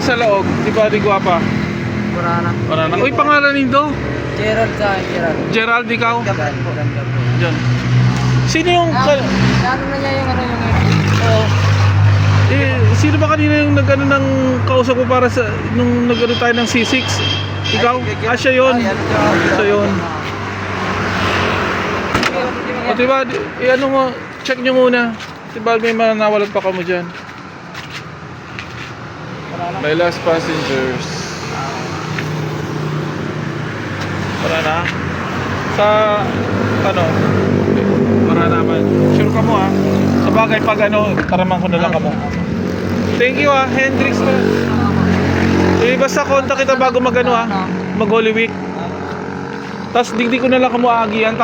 sa loob? Di ba di guwapa? Wala na. Uy, pangalan nito? Gerald sa akin, Gerald. Gerald, ikaw? Ganda po. Diyan. Sino yung... Ano na niya yung Oo. Sino ba kanina yung nag-ano ng kausap ko para sa... Nung nag-ano tayo ng C6? Ikaw? Siya yun. Siya yun. O diba, ano mo, check nyo muna. Diba may manawalat pa ka mo dyan. My last passengers. Wala na? Sa, ano, para naman. Sure ka mo ha. Sa bagay pag ano, taraman ko na lang ka mo. Thank you ha, Hendrix na. Basta kontak kita bago mag ano ha, mag Holy Week. Tapos digdi ko na lang ka mo aagihan.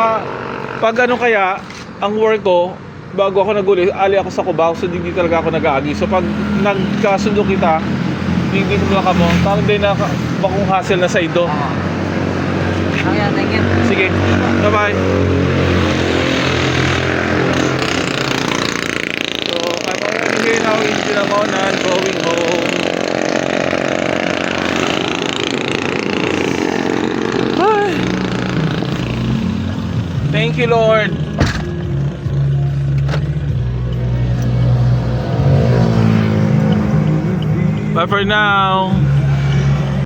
Pag ano kaya, ang work ko, bago ako nag-uli, ali ako sa Cubao, so digdi talaga ako nag-aagi. So pag nagkasundo kita, digdi ko na lang ka mo. Parang di na bakong hassle na sa ido. Ayan, thank you. Sige, bye-bye. So, I'm already here now in Pinamonan, going home. Ay. Thank you, Lord. Bye for now.